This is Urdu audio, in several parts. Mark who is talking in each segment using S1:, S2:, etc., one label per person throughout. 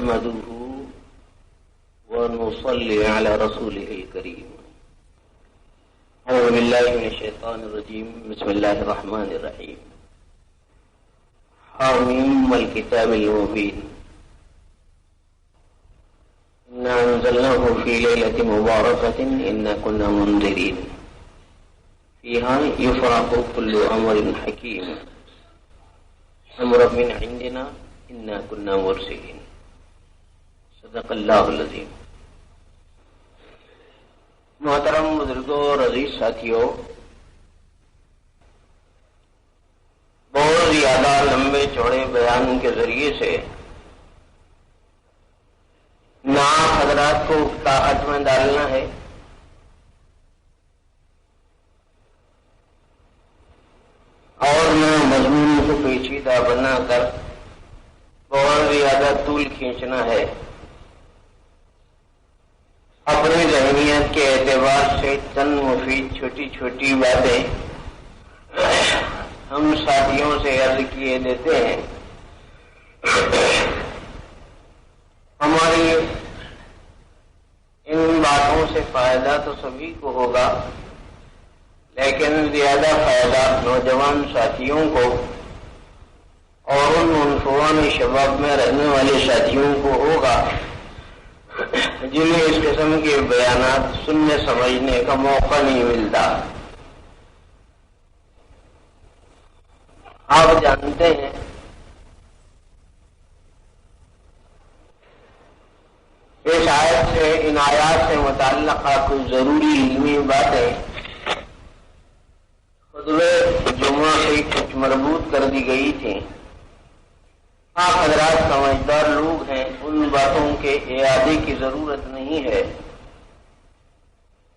S1: نحمده ونصلي على رسوله الكريم. أعوذ بالله من الشيطان الرجيم. بسم الله الرحمن الرحيم. حاميم والكتاب المبين. إنا أنزلناه في ليلة مباركة إنا كنا منذرين فيها يفرق كل أمر حكيم أمرا من عندنا إنا كنا مرسلين. صدق اللہ العظیم. محترم بزرگوں اور عزیز ساتھیوں، بہت زیادہ لمبے چوڑے بیان کے ذریعے سے نہ حضرات کو اکتاہٹ میں ڈالنا ہے اور نہ مضمون کو پیچیدہ بنا کر بہت زیادہ طول کھینچنا ہے. اپنی ذہنیت کے اعتبار سے چند مفید چھوٹی چھوٹی باتیں ہم ساتھیوں سے عرض کیے دیتے ہیں. ہماری ان باتوں سے فائدہ تو سبھی کو ہوگا، لیکن زیادہ فائدہ نوجوان ساتھیوں کو اور ان عنفوان شباب میں رہنے والے ساتھیوں کو ہوگا جنہیں اس قسم کے بیانات سننے سمجھنے کا موقع نہیں ملتا. آپ جانتے ہیں اس آیت سے، ان آیات سے متعلقہ کچھ ضروری علمی باتیں خطبہ جمعہ سے کچھ مربوط کر دی گئی تھیں. آپ حضرات سمجھدار لوگ ہیں، ان باتوں کے اعادے کی ضرورت نہیں ہے.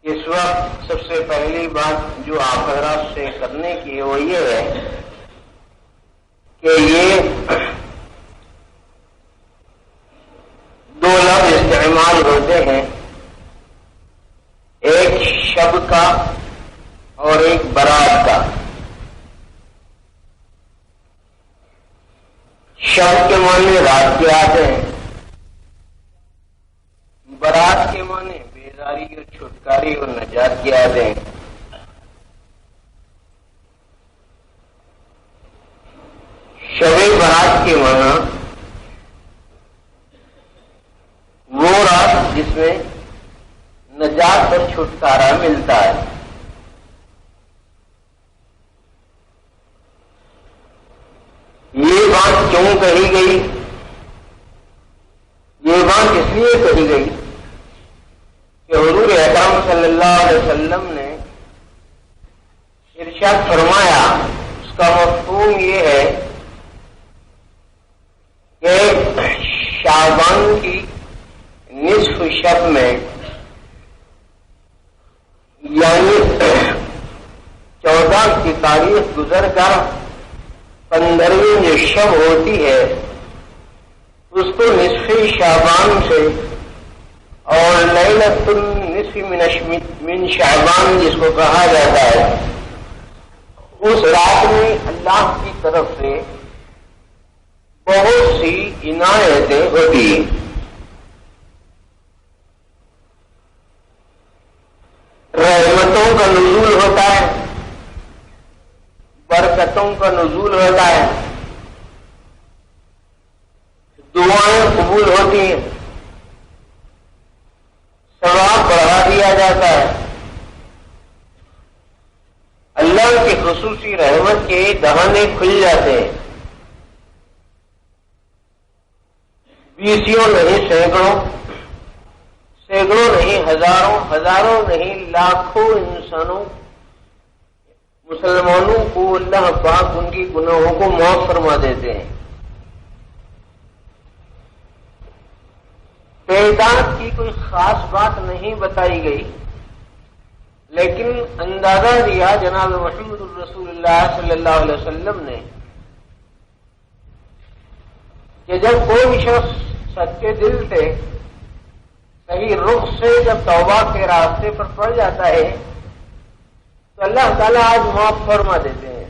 S1: اس وقت سب سے پہلی بات جو آپ حضرات سے کرنے کی ہے وہ یہ ہے کہ یہ دو لفظ استعمال ہوتے ہیں، ایک شب کا اور ایک برات کا. شب کے معنی رات کے آتے ہیں، برات کے معنی بیداری اور چھٹکاری اور نجات کے آتے ہیں. شب برات کے معنی وہ رات جس میں نجات اور چھٹکارا ملتا ہے. یہ بات کیوں کہی گئی؟ یہ بات اس لیے کہی گئی کہ حضور اکرم صلی اللہ علیہ وسلم نے ارشاد فرمایا، اس کا مفہوم یہ ہے کہ شعبان کی نصف شب میں، یعنی 14 کی تاریخ گزر کر 15ویں جو شب ہوتی ہے اس کو نصف شعبان سے، اور لیلۃ النصف من شعبان جس کو کہا جاتا ہے، اس رات میں اللہ کی طرف سے بہت سی عنایتیں ہوتی ہیں. رحمتوں کا نزول ہوتا ہے، برکتوں کا نزول ہوتا ہے، دعائیں قبول ہوتی ہیں، ثواب بڑھا دیا جاتا ہے. اللہ کی خصوصی رحمت کے دہانے کھل جاتے ہیں. 20 نہیں سینکڑوں نہیں ہزاروں نہیں لاکھوں انسانوں مسلمانوں کو اللہ پاک ان کی گناہوں کو معاف فرما دیتے ہیں. تعداد کی کوئی خاص بات نہیں بتائی گئی، لیکن اندازہ دیا جناب محمد الرسول اللہ صلی اللہ علیہ وسلم نے کہ جب کوئی شخص سچے دل سے صحیح رخ سے جب توبہ کے راستے پر پڑ جاتا ہے تو اللہ تعالیٰ آج معاف فرما دیتے ہیں.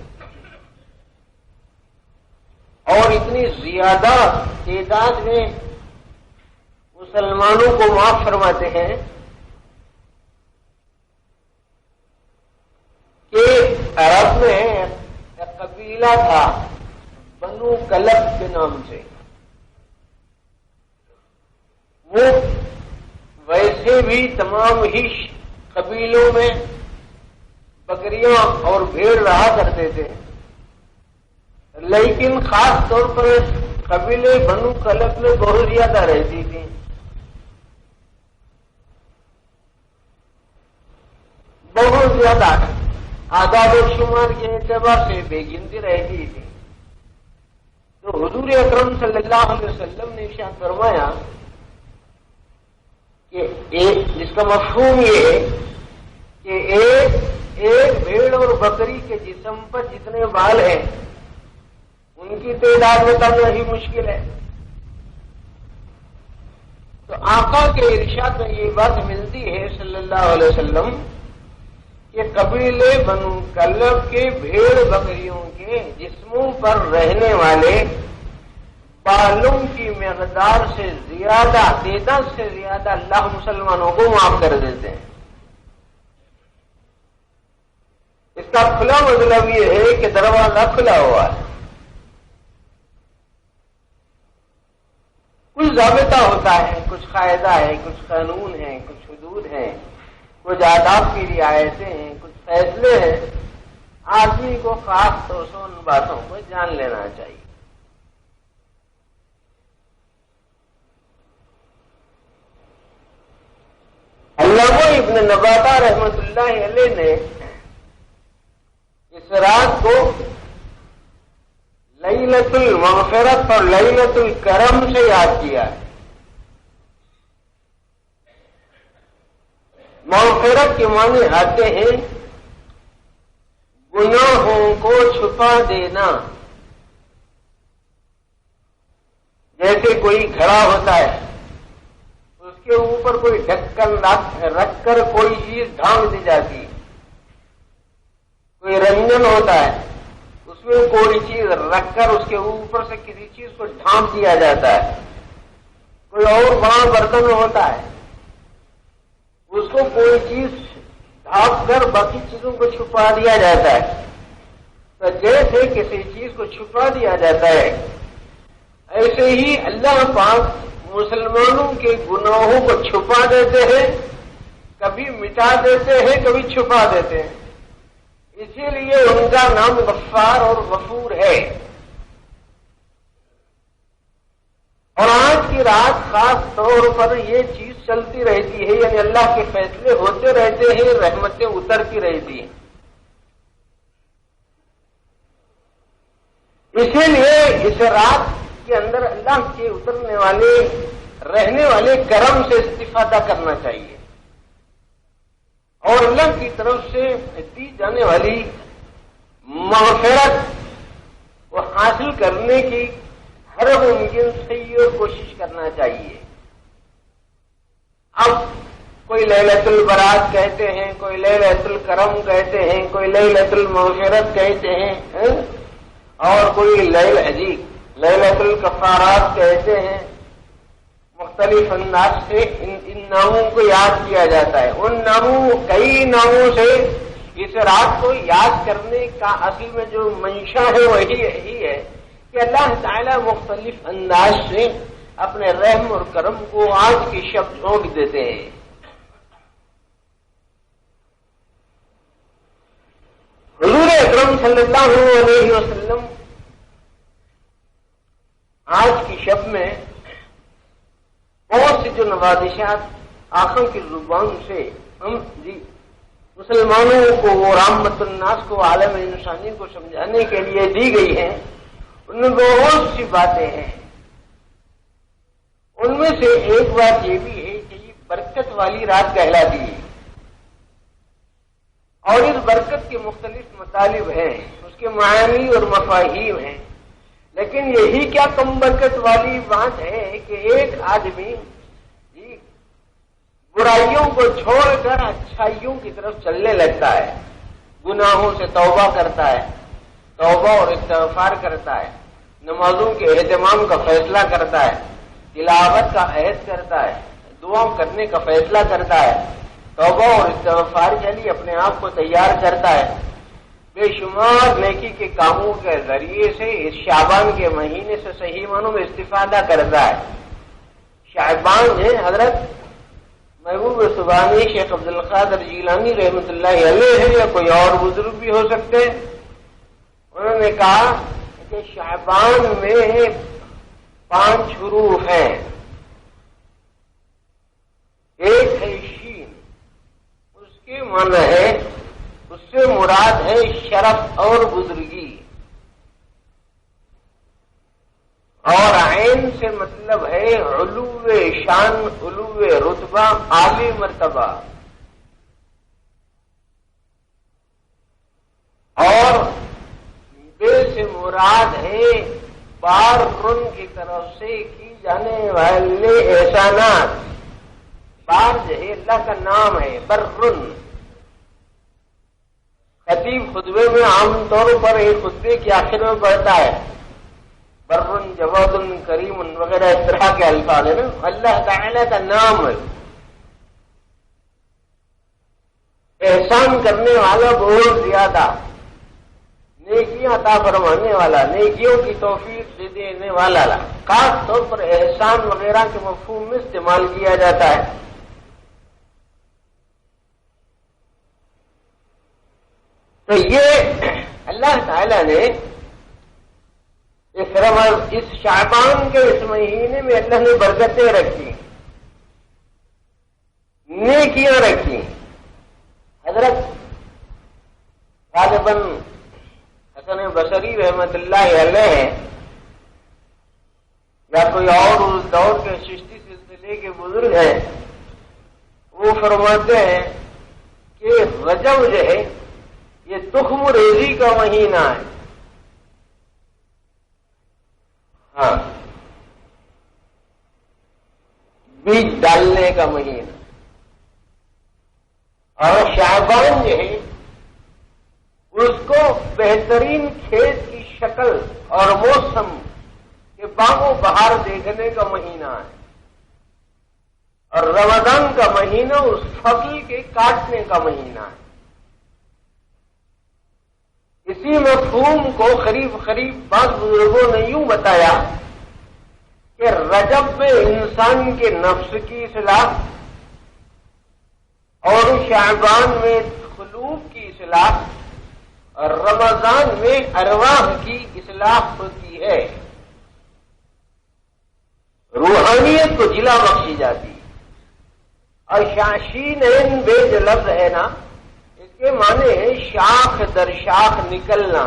S1: اور اتنی زیادہ تعداد میں مسلمانوں کو معاف فرماتے ہیں کہ عرب میں ایک قبیلہ تھا بنو کلب کے نام سے. وہ ویسے بھی تمام ہی قبیلوں میں بکریاں اور بھیڑ رہا کرتے تھے، لیکن خاص طور پر قبیلے بنو کلب میں بہت زیادہ رہتی تھی. بہت زیادہ آداب و شمار کے اعتبار سے بے گنتی رہتی تھی. تو حضور اکرم صلی اللہ علیہ وسلم نے ارشاد فرمایا کہ جس کا مفہوم یہ ہے کہ ایک بھیڑ اور بکری کے جسم پر جتنے بال ہیں ان کی تعداد بتانا ہی مشکل ہے. تو آقا کے ارشاد میں یہ بات ملتی ہے صلی اللہ علیہ وسلم کہ قبیلے بنو کلب کے بھیڑ بکریوں کے جسموں پر رہنے والے بالوں کی مقدار سے زیادہ، تعداد سے زیادہ اللہ مسلمانوں کو معاف کر دیتے ہیں. اس کا کھلا مطلب یہ ہے کہ دروازہ کھلا ہوا ہے. کچھ ضابطہ ہوتا ہے، کچھ قاعدہ ہے، کچھ قانون ہے، کچھ حدود ہیں، کچھ آداب کی رعایتیں ہیں، کچھ فیصلے ہیں. آدمی کو خاص طور سے ان باتوں کو جان لینا چاہیے. علامہ ابن نباتہ رحمۃ اللہ علیہ نے اس رات کو لیلۃ المغفرت اور لیلۃ الکرم سے یاد کیا ہے. مغفرت کے معنی آتے ہیں گناہوں کو چھپا دینا. جیسے کوئی کھڑا ہوتا ہے، اس کے اوپر کوئی ڈھکن رکھ کر کوئی چیز ڈھانک دی جاتی ہے. کوئی رنجن ہوتا ہے، اس میں کوئی چیز رکھ کر اس کے اوپر سے کسی چیز کو ڈھانپ دیا جاتا ہے. کوئی اور بڑا برتن ہوتا ہے، اس کو کوئی چیز ڈھانپ کر باقی چیزوں کو چھپا دیا جاتا ہے. تو جیسے کسی چیز کو چھپا دیا جاتا ہے، ایسے ہی اللہ پاک مسلمانوں کے گناہوں کو چھپا دیتے ہیں، کبھی مٹا دیتے ہیں، کبھی چھپا دیتے ہیں. اسی لیے ان کا نام غفار اور غفور ہے. اور آج کی رات خاص طور پر یہ چیز چلتی رہتی ہے، یعنی اللہ کے فیصلے ہوتے رہتے ہیں، رحمتیں اترتی رہتی ہیں. اسی لیے اس رات کے اندر اللہ کے اترنے والے رہنے والے کرم سے استفادہ کرنا چاہیے، اور اللہ کی طرف سے دی جانے والی مغفرت کو حاصل کرنے کی ہر ممکن صحیح اور کوشش کرنا چاہیے. اب کوئی لیلۃ البرات کہتے ہیں، کوئی لیلۃ الکرم کہتے ہیں، کوئی لیلۃ المغفرت کہتے ہیں، اور کوئی لیلۃ الکفارات کہتے ہیں. مختلف انداز سے ان ناموں کو یاد کیا جاتا ہے. ان کئی ناموں سے اس رات کو یاد کرنے کا اصل میں جو منشا ہے وہی ہے کہ اللہ تعالی مختلف انداز سے اپنے رحم اور کرم کو آج کی شب جھونک دیتے ہیں. حضور اکرم صلی اللہ علیہ وسلم آج کی شب میں بہت سی جو نوازشات آقا کی زبان سے ہم مسلمانوں کو وہ رحمت الناس کو عالم انسانی کو سمجھانے کے لیے دی گئی ہیں، ان میں بہت سی باتیں ہیں. ان میں سے ایک بات یہ بھی ہے کہ یہ برکت والی رات کہلاتی ہے، اور اس برکت کے مختلف مطالب ہیں، اس کے معانی اور مفاہیم ہیں. لیکن یہی کیا کم برکت والی بات ہے کہ ایک آدمی برائیوں کو چھوڑ کر اچھائیوں کی طرف چلنے لگتا ہے، گناہوں سے توبہ کرتا ہے، توبہ اور استغفار کرتا ہے، نمازوں کے اہتمام کا فیصلہ کرتا ہے، تلاوت کا عہد کرتا ہے، دعا کرنے کا فیصلہ کرتا ہے، توبہ اور استغفار کے لیے اپنے آپ کو تیار کرتا ہے، بے شمار نیکی کے کاموں کے ذریعے سے اس شعبان کے مہینے سے صحیح معنوں میں استفادہ کرتا ہے۔ شعبان ہے حضرت محبوب سبحانی شیخ عبد القادر جیلانی رحمۃ اللہ علیہ ہے یا کوئی اور بزرگ بھی ہو سکتے ہیں، انہوں نے کہا کہ شعبان میں 5 حروف ہیں۔ ایک ہے شین، اس کے معنی ہے، اس سے مراد ہے شرف اور بزرگی، اور عین سے مطلب ہے علو شان، علو رتبہ، عالی مرتبہ، اور بے سے مراد ہے بار رن کی طرف سے کی جانے والے احسانات۔ بار جو ہے اللہ کا نام ہے، برن۔ خطیب خطبے میں عام طور پر ایک خطبے کے آخر میں پڑھتا ہے برن جواد کریم وغیرہ اس طرح کے الفاظ ہیں نا، اللہ تعالی کا نام ہے، احسان کرنے والا بہت زیادہ، نیکیاں عطا فرمانے والا، نیکیوں کی توفیق دے دینے والا، خاص طور پر احسان وغیرہ کے مفہوم میں استعمال کیا جاتا ہے۔ تو یہ اللہ تعالی نے اس شعبان کے اس مہینے میں اللہ نے برکتیں رکھی، نیکیاں رکھی۔ حضرت غالباً حسن بصری رحمت اللہ علیہ یا کوئی اور اس دور کے چشتی سلسلے کے بزرگ ہیں، وہ فرماتے ہیں کہ رجب جو ہے یہ تخم ریزی کا مہینہ ہے۔ ہاں، بیج ڈالنے کا مہینہ، اور شعبان جو ہے اس کو بہترین کھیت کی شکل اور موسم کے باغ و بہار دیکھنے کا مہینہ ہے، اور رمضان کا مہینہ اس فصل کے کاٹنے کا مہینہ ہے۔ اسی مفہوم کو قریب بعض بزرگوں نے یوں بتایا کہ رجب میں انسان کے نفس کی اصلاح، اور شعبان میں قلوب کی اصلاح، اور رمضان میں ارواح کی اصلاح ہوتی ہے، روحانیت کو جلا بخشی جاتی ہے۔ اور شاشین بے جو لفظ ہے نا، اس کے معنی ہے شاخ در شاخ نکلنا۔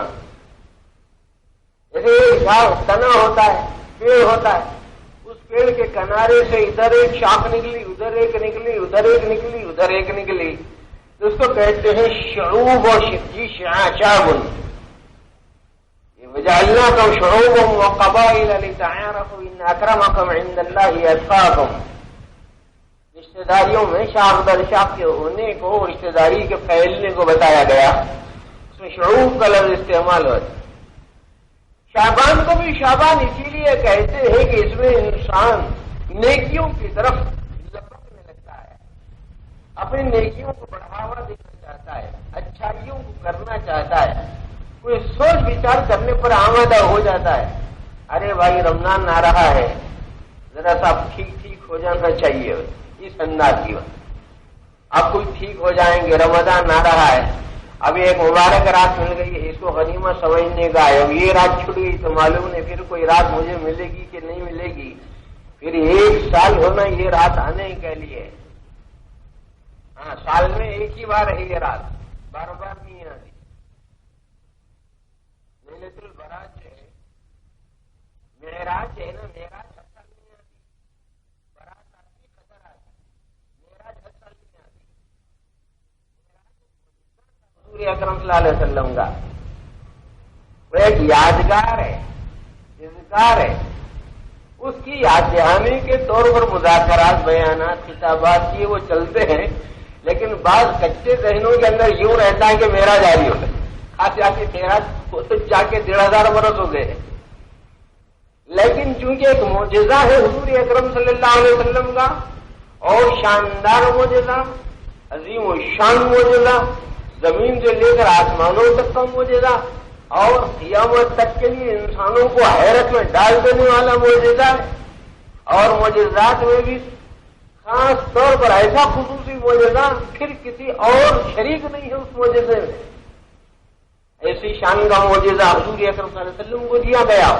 S1: جیسے ایک شاخ تنا ہوتا ہے، پیڑ ہوتا ہے، اس پیڑ کے کنارے سے ادھر ایک شاخ نکلی، ادھر ایک نکلی، ادھر ایک نکلی، ادھر ایک نکلی، تو اس کو کہتے ہیں شعوب و شعاب۔ وجعلناکم شعوبا وقبائل لتعارفوا ان اکرمکم عند اللہ اتقاکم۔ رشتہ داریوں میں شاخ در شاخ کے ہونے کو، رشتہ داری کے پھیلنے کو بتایا گیا، اس میں شعوب کا لفظ استعمال ہوتا ہے۔ شعبان کو بھی شعبان اسی لیے کہتے ہیں کہ اس میں انسان نیکیوں کی طرف لپکنے لگتا ہے، اپنی نیکیوں کو بڑھاوا دینا چاہتا ہے، اچھائیوں کو کرنا چاہتا ہے، کوئی سوچ وچار کرنے پر آمادہ ہو جاتا ہے۔ ارے بھائی رمضان آ رہا ہے، ذرا سا ٹھیک ہو جانا چاہیے، اس انداز کی بات۔ آپ کوئی ٹھیک ہو جائیں گے، رمضان آ رہا ہے، ابھی ایک مبارک رات مل گئی ہے، اس کو غنیمت سمجھنے کا ہے، اب یہ رات چھوٹ گئی تو معلوم نہیں پھر کوئی رات مجھے ملے گی کہ نہیں ملے گی، پھر 1 سال ہونا یہ رات آنے کے لیے۔ ہاں، سال میں ایک ہی بار ہے یہ رات، بار بار نہیں آتی۔ لیلۃ البراۃ جو ہے، معراج ہے نا، معراج ہر سال نہیں آتی، برات آتی، قدر آتی، معراج ہر سال نہیں آتی۔ حضور اکرم صلی اللہ علیہ وسلم کا وہ ایک یادگار ہے، اذکار ہے، اس کی یاد دہانی کے طور پر مذاکرات، بیانات، خطابات کیے وہ چلتے ہیں، لیکن بعض کچے ذہنوں کے اندر یوں رہتا ہے کہ میرا جاری ہوتا ہے، خاص جا کے 13 جا کے 1500 برس ہو گئے، لیکن چونکہ ایک معجزہ ہے حضور اکرم صلی اللہ علیہ وسلم کا، اور شاندار معجزہ، عظیم و شان معجزہ، زمین سے لے کر آسمانوں تک کا معجزہ، اور قیامت تک کے لیے انسانوں کو حیرت میں ڈال دینے والا معجزہ ہے، اور معجزات میں بھی خاص طور پر ایسا خصوصی معجزہ پھر کسی اور شریک نہیں ہے اس معجزے میں، ایسی شان کا معجزہ حضور اکرم صلی اللہ علیہ وسلم کو دیا گیا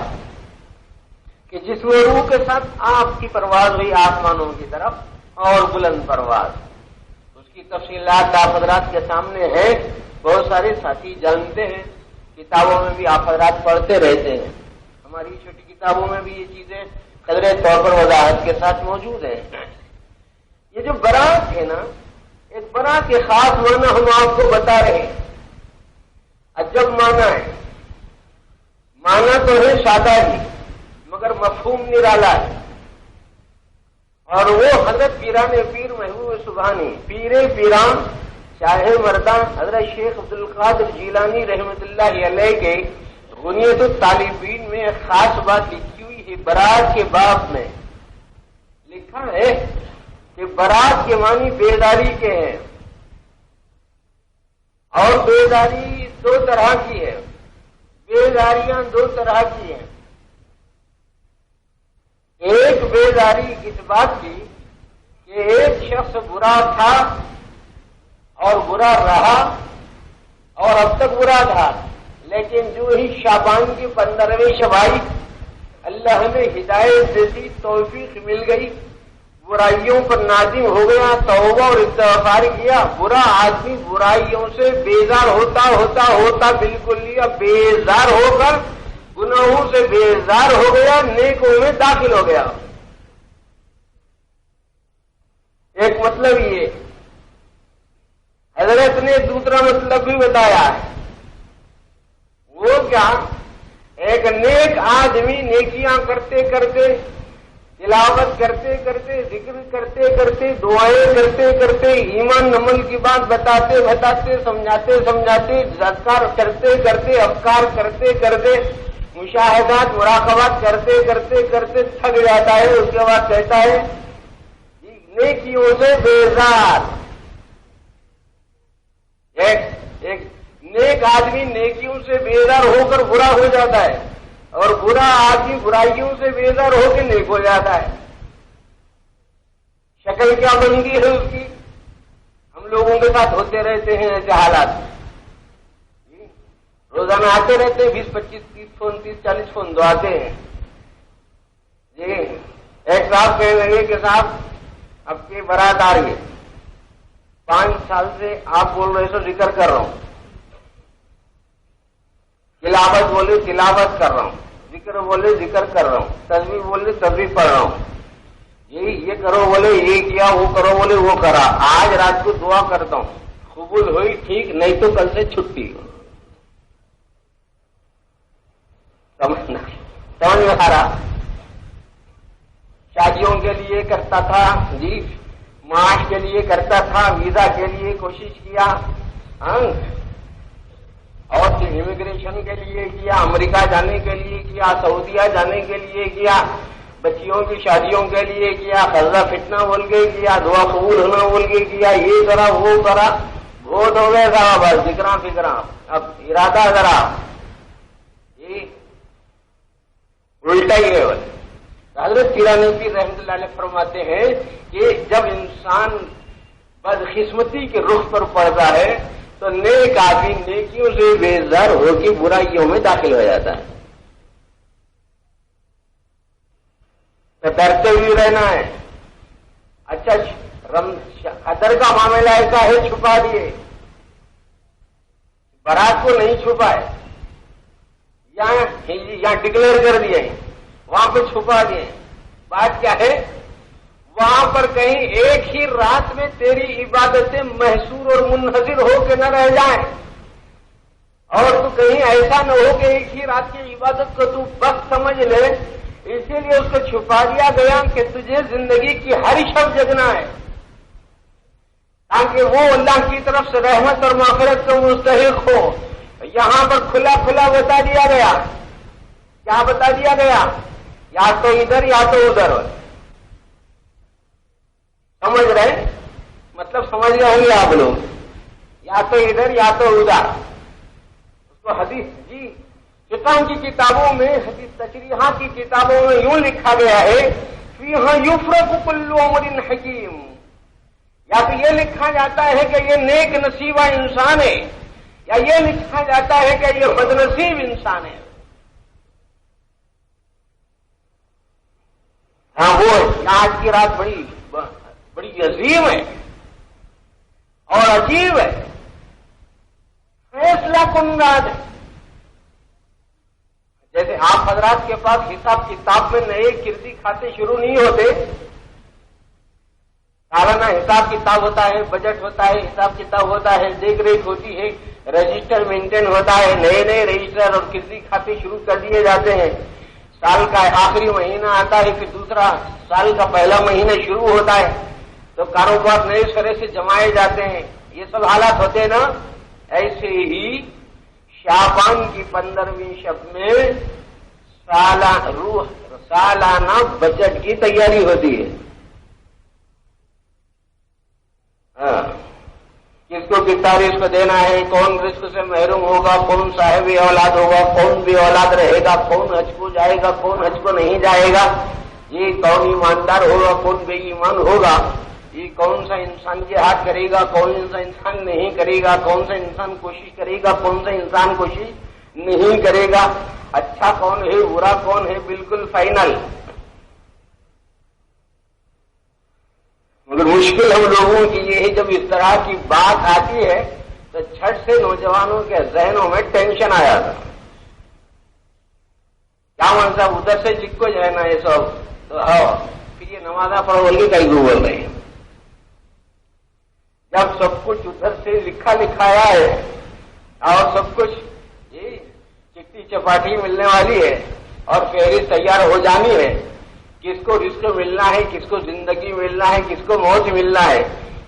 S1: کہ جس میں روح کے ساتھ آپ کی پرواز ہوئی آسمانوں کی طرف، اور بلند پرواز، اس کی تفصیلات آپ حضرات کے سامنے ہیں، بہت سارے ساتھی جانتے ہیں، کتابوں میں بھی آپ حضرات پڑھتے رہتے ہیں، ہماری چھوٹی کتابوں میں بھی یہ چیزیں قدرے طور پر وضاحت کے ساتھ موجود ہیں۔ یہ جو برات ہے نا، ایک برات کے خاص معنی ہم آپ کو بتا رہے ہیں، عجب معنی ہے، معنی تو ہے سادہ ہی مگر مفہوم نرالا ہے، اور وہ حضرت پیران پیر محبوب سبحانی، پیر پیران شاہ مردان حضرت شیخ عبدالقادر جیلانی رحمۃ اللہ علیہ کے غنیت الطالبین میں ایک خاص بات لکھی ہوئی ہے، برات کے باب میں لکھا ہے کہ برات کے معنی بیداری کے ہیں، اور بیداری دو طرح کی ہے، بیداریاں دو طرح کی ہیں، ایک بیداری اس بات کی کہ ایک شخص برا تھا اور برا رہا اور اب تک برا تھا، لیکن جو ہی شعبان کی 15ویں شب آئی، اللہ نے ہدایت دیتی، توفیق مل گئی، برائیوں پر نازم ہو گیا، توبہ اور استغفار کیا، برا آدمی برائیوں سے بیزار ہوتا ہوتا ہوتا بالکل لیا بیزار ہو کر گناہوں سے بیزار ہو گیا، نیکوں میں داخل ہو گیا۔ ایک مطلب یہ، حضرت نے دوسرا مطلب بھی بتایا ہے، وہ کیا؟ ایک نیک آدمی نیکیاں کرتے کرتے، تلاوت کرتے کرتے، ذکر کرتے کرتے، دعائیں کرتے کرتے، ایمان عمل کی بات بتاتے بتاتے، سمجھاتے سمجھاتے، اذکار کرتے کرتے، افکار کرتے کرتے، مشاہدات مراقبات کرتے کرتے کرتے تھک جاتا ہے، اس کے بعد کہتا ہے نیکیوں سے بیزار۔ ایک نیک آدمی نیکیوں سے بیزار ہو کر برا ہو جاتا ہے، اور برا آدمی برائیوں سے بیزار ہو کے نیک ہو جاتا ہے۔ شکل کیا بن گئی ہے اس کی؟ ہم لوگوں کے ساتھ ہوتے رہتے ہیں ایسے حالات، روزانہ آتے رہتے ہیں، 20 25 30 فون 30 40 فون دو آتے ہیں جی۔ ایک صاحب کہنے لگے کہ صاحب اب کی برات آ رہی ہے، 5 سال سے آپ بول رہے سو ذکر کر رہا ہوں، تلاوت بولے تلاوت کر رہا ہوں، ذکر بولے ذکر کر رہا ہوں، تسبیح بولے تسبیح پڑھ رہا ہوں، یہ کرو بولے یہ کیا، وہ کرو بولے وہ کرا، آج رات کو دعا کرتا ہوں، قبول ہوئی ٹھیک، نہیں تو کل سے چھٹی۔ سمجھ میں آ رہا؟ شادیوں کے لیے کرتا تھا جی، معاش کے لیے کرتا تھا، ویزا کے لیے کوشش کیا، اور امیگریشن کے لیے کیا، امریکہ جانے کے لیے کیا، سعودیہ جانے کے لیے کیا، بچیوں کی شادیوں کے لیے کیا، قرضہ فتنہ بول کے کیا، دعا قبول ہونا بول کے کیا، یہ کرا وہ کرا، بہت ہو گیا تھا، بس ذکراں فکراں، اب ارادہ ذرا یہ الٹا ہی ہے۔ حضرت پیران پیر رحمۃ اللہ علیہ فرماتے ہیں کہ جب انسان بدقسمتی کے رخ پر پڑتا ہے تو نیک آدمی نیکیوں سے بیزار ہو کے برائیوں میں داخل ہو جاتا ہے۔ تو ڈرتے ہوئے رہنا ہے۔ اچھا قدر کا معاملہ ایسا ہے، چھپا دیے، برات کو نہیں چھپائے، یہاں ڈکلیئر کر دیے، وہاں پہ چھپا دیے۔ بات کیا ہے؟ وہاں پر کہیں ایک ہی رات میں تیری عبادتیں محصور اور منحصر ہو کے نہ رہ جائیں، اور تو کہیں ایسا نہ ہو کہ ایک ہی رات کی عبادت کو تو بس سمجھ لے، اسی لیے اس کو چھپا دیا گیا کہ تجھے زندگی کی ہر شب جگنا ہے، تاکہ وہ اللہ کی طرف سے رحمت اور مغفرت کا مستحق ہو۔ یہاں پر کھلا کھلا بتا دیا گیا، کیا بتا دیا گیا یا تو ادھر یا تو ادھر ہو. سمجھ رہے؟ مطلب سمجھ رہے ہوں گے آپ لوگ. یا تو ادھر یا تو ادھر. اس کو حدیث جی فقہ کی کتابوں میں، حدیث تشریحات کی کتابوں میں یوں لکھا گیا ہے فیہا یفرق کل امر حکیم. یا تو یہ لکھا جاتا ہے کہ یہ نیک نصیبہ انسان ہے، یا یہ لکھا جاتا ہے کہ یہ بد نصیب انسان ہے. ہاں وہ آج کی رات بڑی عظیم ہے اور عجیب ہے، فیصلہ کن رات ہے. جیسے آپ حضرات کے پاس حساب کتاب میں نئے کردی کھاتے شروع نہیں ہوتے. سالانہ حساب کتاب ہوتا ہے، بجٹ ہوتا ہے، حساب کتاب ہوتا ہے، دیکھ ریکھ ہوتی ہے، رجسٹر مینٹین ہوتا ہے، نئے نئے رجسٹر اور کردی کھاتے شروع کر دیے جاتے ہیں. سال کا آخری مہینہ آتا ہے، پھر دوسرا سال کا پہلا مہینہ شروع ہوتا ہے، تو کاروبار نئے سرے سے جمائے جاتے ہیں. یہ سب حالات ہوتے ہیں نا. ایسے ہی شعبان کی 15ویں شب میں سالانہ بجٹ کی تیاری ہوتی ہے. ہاں، کس کو کتنا رزق دینا ہے، کون رزق سے محروم ہوگا، کون صاحب اولاد ہوگا، کون بھی اولاد رہے گا، کون حج کو جائے گا، کون حج کو نہیں جائے گا، یہ کون ایماندار ہوگا، کون بے ایمان ہوگا، یہ کون سا انسان جہاد کرے گا، کون سا انسان نہیں کرے گا، کون سا انسان کوشش کرے گا، کون سا انسان کوشش نہیں کرے گا، اچھا کون ہے، برا کون ہے، بالکل فائنل. مگر مشکل ہم لوگوں کی یہ ہے جب اس طرح کی بات آتی ہے تو جھٹ سے نوجوانوں کے ذہنوں میں ٹینشن آ جاتا. کیا من صاحب ادھر سے لکھ کو جائے نا یہ سب، تو پھر یہ نمازہ پڑھو بول کے کئی بول رہے ہیں. جب سب کچھ ادھر سے لکھا لکھایا ہے اور سب کچھ یہ چٹی چپاٹی ملنے والی ہے اور فہرست تیار ہو جانی ہے، کس کو رزق ملنا ہے، کس کو زندگی ملنا ہے، کس کو موت ملنا ہے،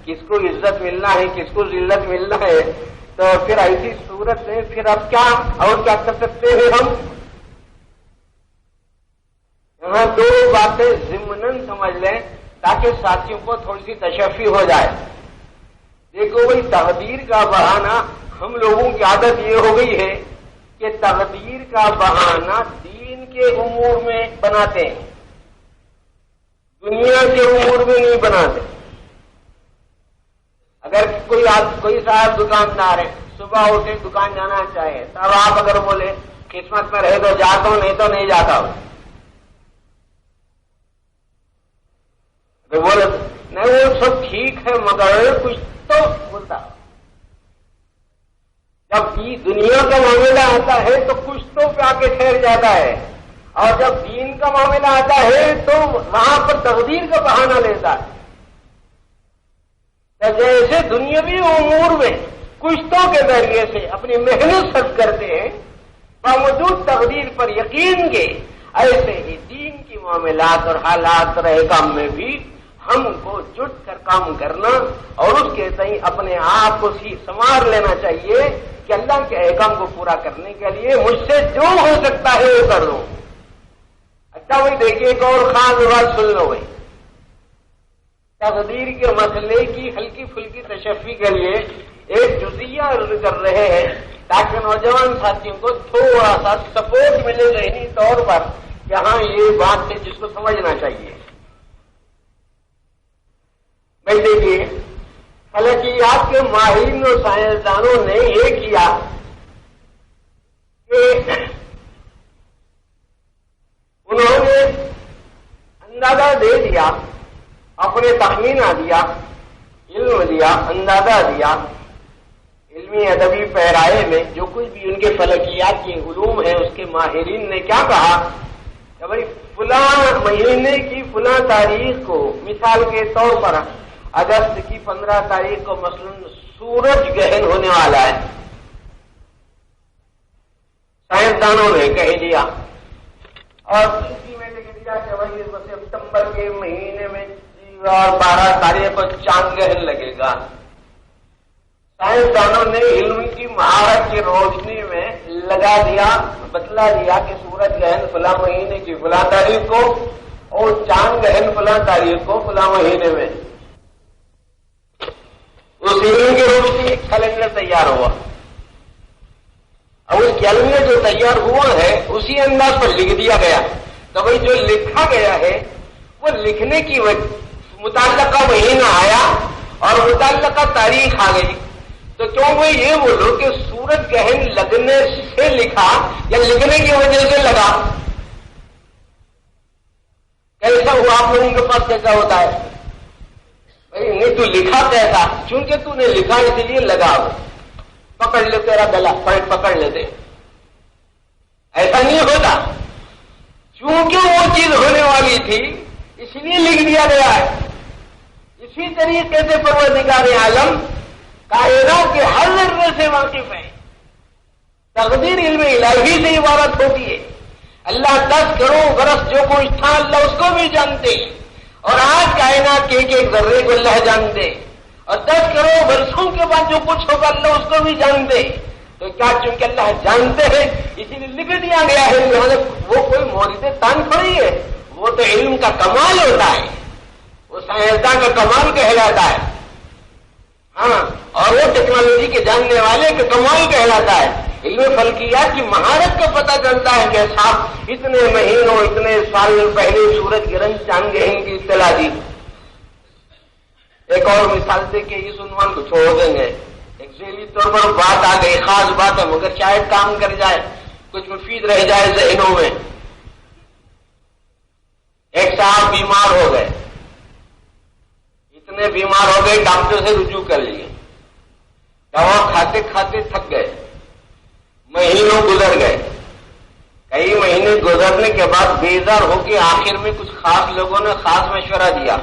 S1: کس کو عزت ملنا ہے، کس کو ذلت ملنا ہے، تو پھر ایسی صورت میں پھر اب کیا اور کیا کر سکتے ہیں ہم؟ یہاں دو باتیں ضمناً سمجھ لیں تاکہ ساتھیوں کو تھوڑی سی تشفی ہو جائے. دیکھو بھائی، تقدیر کا بہانہ ہم لوگوں کی عادت یہ ہو گئی ہے کہ تقدیر کا بہانہ دین کے امور میں بناتے ہیں، دنیا کے امور میں نہیں بناتے. اگر کوئی صاحب دکاندار ہے، صبح اٹھے دکان جانا چاہے، تب آپ اگر بولے قسمت میں رہے تو جاتا ہوں، نہیں تو نہیں جاتا ہوں. بولے نہیں وہ سب ٹھیک ہے مگر کچھ تو بولتا. جب یہ دنیا کا معاملہ آتا ہے تو کچھ تو پہ آ کے ٹھہر جاتا ہے، اور جب دین کا معاملہ آتا ہے تو وہاں پر تقدیر کا بہانہ لیتا ہے. جیسے دنیاوی امور میں کشتوں کے ذریعے سے اپنی محنت صرف کرتے ہیں باوجود تقدیر پر یقین کے، ایسے ہی دین کی معاملات اور حالات رہے کام میں بھی ہم کو جٹ کر کام کرنا اور اس کے تئیں اپنے آپ کو سنوار لینا چاہیے کہ اللہ کے احکام کو پورا کرنے کے لیے مجھ سے جو ہو سکتا ہے وہ کر لوں. اچھا بھائی دیکھیے ایک اور خاص بات سن لو بھائی. تقدیر کے مسئلے کی ہلکی پھلکی تشفی کے لیے ایک جزیہ عرض کر رہے ہیں تاکہ نوجوان ساتھیوں کو تھوڑا سا سپورٹ ملے ذہنی طور پر کہ ہاں یہ بات ہے جس کو سمجھنا چاہیے. بھائی دیکھیے، فلکیات کے ماہرین و سائنسدانوں نے یہ کیا کہ انہوں نے اندازہ دے دیا، اپنے تخمینہ دیا، علم دیا، اندازہ دیا، علمی ادبی پیرائے میں جو کچھ بھی ان کے فلکیات کے علوم ہیں اس کے ماہرین نے کیا کہا کہ بھائی فلاں مہینے کی فلاں تاریخ کو، مثال کے طور پر اگست کی 15 تاریخ کو مثلا سورج گہن ہونے والا ہے. سائنسدانوں نے کہہ دیا اور اسی میں لکھ دیا کہ وہی ستمبر کے مہینے میں 12 تاریخ کو چاند گہن لگے گا. سائنسدانوں نے علم کی مہارت کی روشنی میں لگا دیا، بتلا دیا کہ سورج گہن فلاں مہینے کی فلاں تاریخ کو اور چاند گہن فلاں تاریخ کو فلاں مہینے میں، اس علم کے روپ سے ایک کیلنڈر تیار ہوا۔ اب اس کیلنڈر جو تیار ہوا ہے اسی انداز پر لکھ دیا گیا، تو بھائی جو لکھا گیا ہے وہ لکھنے کی متعلقہ مہینہ آیا اور متعلقہ تاریخ آ گئی، تو کیوں وہ یہ بولو کہ سورج گہن لگنے سے لکھا یا لکھنے کی وجہ سے لگا؟ کیسا ہوا آپ لوگوں کے پاس کیسا ہوتا ہے؟ بھائی نہیں تو لکھا کیسا؟ چونکہ تو نے لکھا اس لیے لگا، پکڑ لے تیرا گلا پکڑ لیتے، ایسا نہیں ہوتا، چونکہ وہ چیز ہونے والی تھی اس لیے لکھ دیا گیا ہے۔ اسی طریقے سے پروردگار عالم کائنات کے ہر ذرے سے واقف ہے، تقدیر علم الہی سے عبارت ہوتی ہے۔ اللہ 10 کروڑ برس جو کچھ تھا اللہ اس کو بھی جانتے، اور آج کائنات کے ایک ایک ذرے کو اللہ جانتے، اور 10 کروڑ برسوں کے بعد جو کچھ ہوگا اللہ اس کو بھی جانتے۔ تو کیا چونکہ اللہ جانتے ہیں اسی لیے لکھ دیا گیا ہے؟ وہ کوئی مورد تان تھوڑی ہے، وہ تو علم کا کمال ہوتا ہے، وہ سائنسداں کا کمال کہلاتا ہے، ہاں، اور وہ ٹیکنالوجی کے جاننے والے کا کمال کہلاتا ہے۔ علم فلکیات کی مہارت کا پتہ چلتا ہے کہ صاحب اتنے مہینوں اتنے سال پہلے سورج گرہن چاند گہن کی اطلاع دی۔ ایک اور مثال دے کے اس عنوان کو چھوڑ دیں گے، ایک ذیلی طور پر بات آ گئی، خاص بات ہے مگر شاید کام کر جائے، کچھ مفید رہ جائے ذہنوں میں۔ ایک صاحب بیمار ہو گئے، اتنے بیمار ہو گئے ڈاکٹر سے رجوع کر لیے، دوا کھاتے کھاتے تھک گئے، مہینوں گزر گئے، کئی مہینے گزرنے کے بعد بیزار ہو کے آخر میں کچھ خاص لوگوں نے خاص مشورہ دیا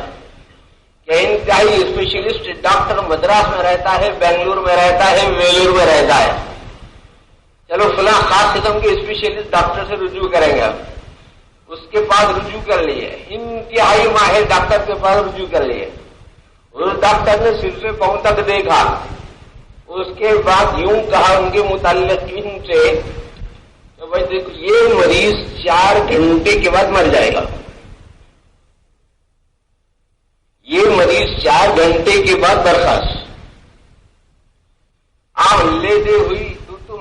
S1: کہ انتہائی اسپیشلسٹ ڈاکٹر مدراس میں رہتا ہے، بنگلور میں رہتا ہے، ویلور میں رہتا ہے، چلو فلاں خاص قسم کے اسپیشلسٹ ڈاکٹر سے رجوع کریں گے۔ اس کے پاس رجوع کر لیے، انتہائی ماہر ڈاکٹر کے پاس رجوع کر لیے، اس ڈاکٹر نے سر سے پاؤں تک دیکھا، اس کے بعد یوں کہا ان کے متعلقین سے کہ بھائی دیکھو یہ مریض 4 گھنٹے کے بعد مر جائے گا، یہ مریض 4 گھنٹے کے بعد برخاست۔ آپ لیتے ہوئی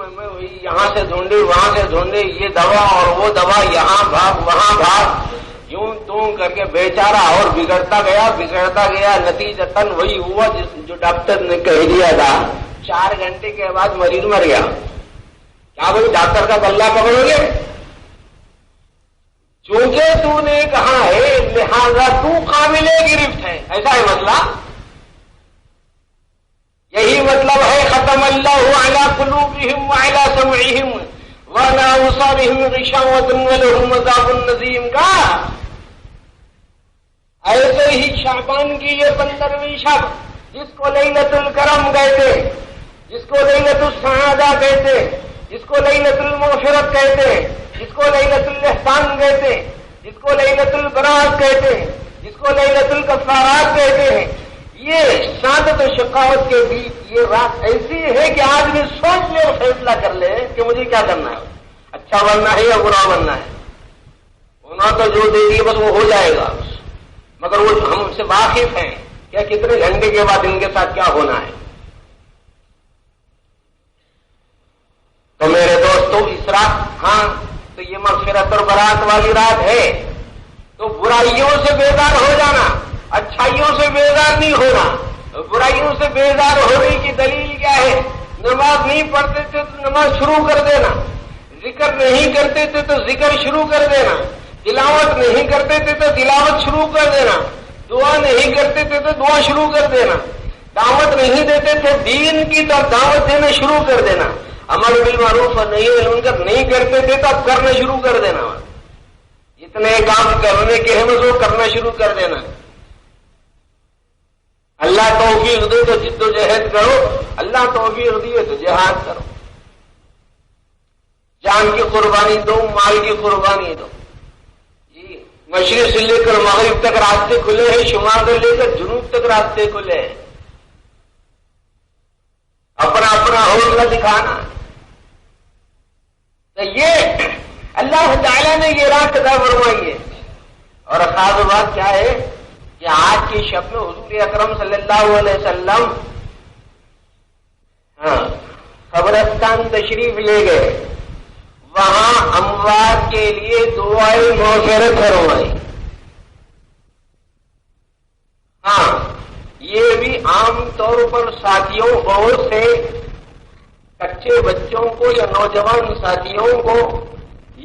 S1: میں ہوئی، یہاں سے ڈھونڈے وہاں سے ڈھونڈے، یہ دوا اور وہ دوا، یہاں بھاگ وہاں بھاگ، یوں توں کر کے بیچارہ اور بگڑتا گیا، نتیجتاً وہی ہوا جو ڈاکٹر نے کہہ دیا تھا، 4 گھنٹے کے بعد مریض مر گیا۔ کیا بھائی ڈاکٹر کا بلہ پکڑو گے؟ چونکہ تو نے کہا ہے لہذا تو قابل گرفت ہے، ایسا ہے مسئلہ؟ یہی مطلب ہے ختم اللہ علی قلوبہم وعلی سمعہم وعلی ابصارہم غشاوۃ ولہم عذاب عظیم کا۔ ایسے ہی شعبان کی یہ 15ویں شب جس کو لیلۃ الکرم کہتے، جس کو لیلۃ السعادہ کہتے، جس کو لیلۃ المغفرت کہتے، جس کو لیلۃ الاحسان کہتے، جس کو لیلۃ البراءت کہتے، جس کو لیلۃ الکفارات کہتے ہیں، یہ سعادت و شقاوت کے بیچ یہ رات ایسی ہے کہ آدمی سوچ لے اور فیصلہ کر لے کہ مجھے کیا کرنا ہے، اچھا بننا ہے یا برا بننا ہے۔ ہونا تو جو دے دیے بس وہ ہو جائے گا، مگر وہ ہم سے واقف ہیں کیا کتنے گھنٹے کے بعد ان کے ساتھ کیا ہونا ہے۔ تو میرے دوستوں اس رات، ہاں تو یہ مغفرت اور برات والی رات ہے، تو برائیوں سے بیزار ہو جانا، اچھائیوں سے بیزار نہیں ہونا۔ برائیوں سے بیزار ہونے کی دلیل کیا ہے؟ نماز نہیں پڑھتے تھے تو نماز شروع کر دینا، ذکر نہیں کرتے تھے تو ذکر شروع کر دینا، تلاوت نہیں کرتے تھے تو تلاوت شروع کر دینا، دعا نہیں کرتے تھے تو دعا شروع کر دینا، دعوت نہیں دیتے تھے دین کی تو دعوت دینا شروع کر دینا، امر بالمعروف اور نہی عن المنکر نہیں کرتے تھے تو اب کرنا شروع کر دینا، جتنے کام کرنے کے ہیں وہ کرنا شروع کر دینا۔ اللہ توفیق دے تو جد و جہد کرو، اللہ توفیق دیے تو جہاد کرو، جان کی قربانی دو، مال کی قربانی دو۔ جی مشرق سے لے کر مغرب تک راستے کھلے ہیں، شمال سے لے کر جنوب تک راستے کھلے ہیں، اپنا اپنا حوصلہ دکھانا۔ تو یہ اللہ تعالیٰ نے یہ راہ ادا فرمائی ہے. اور خاص بات کیا ہے کہ آج کی شب میں حضور اکرم صلی اللہ علیہ وسلم قبرستان تشریف لے گئے، وہاں اموات کے لیے دعائیں مغفرت فرمائی. ہاں، یہ بھی عام طور پر ساتھیوں، بہت سے کچے بچوں کو یا نوجوان ساتھیوں کو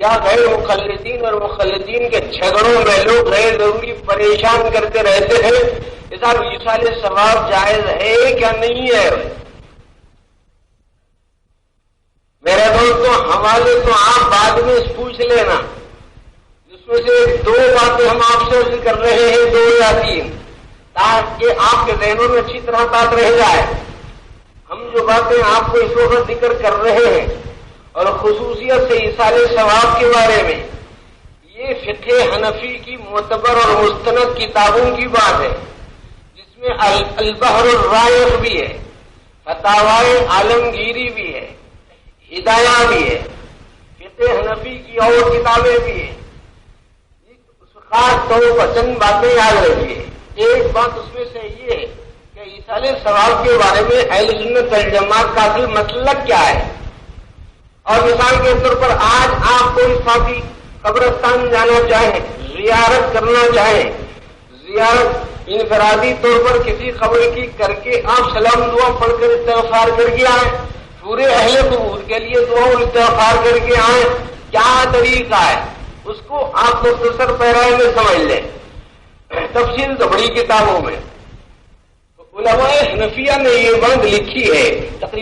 S1: یا غیر مخلصین اور مخلصین کے جھگڑوں میں لوگ غیر ضروری پریشان کرتے رہتے ہیں. صاحب ایصال ثواب جائز ہے کیا نہیں ہے؟ میرے دوستوں، حوالے تو آپ بعد میں پوچھ لینا، جس میں سے 2 باتیں ہم آپ سے عرض کر رہے ہیں، 2 یا 3، تاکہ آپ کے ذہنوں میں اچھی طرح بات رہ جائے. ہم جو باتیں آپ کو اس وقت ذکر کر رہے ہیں اور خصوصیت سے ایصال ثواب کے بارے میں، یہ فقہ حنفی کی معتبر اور مستند کتابوں کی بات ہے، جس میں البحر الرائق بھی ہے، فتاوی عالمگیری بھی ہے، ہدایہ بھی ہے، فقہ حنفی کی اور کتابیں بھی ہیں. خاص طور پر چند باتیں یاد رکھیے. ایک بات اس میں سے یہ ہے کہ ایصال ثواب کے بارے میں اہل سنت والجماعت کا اصل مسلک کیا ہے. اور مثال کے طور پر آج آپ کوئی ساتھی قبرستان جانا چاہیں، زیارت کرنا چاہیں، زیارت انفرادی طور پر کسی قبر کی کر کے آپ سلام دعا پڑھ کر استغفار کر کے آئیں، پورے اہل قبور کے لیے دعا و استغفار کر کے آئیں، کیا طریقہ ہے اس کو آپ مختصر پیرائے میں سمجھ لیں. تفصیل تو بڑی کتابوں میں علماء حنفیہ نے یہ بات لکھی ہے.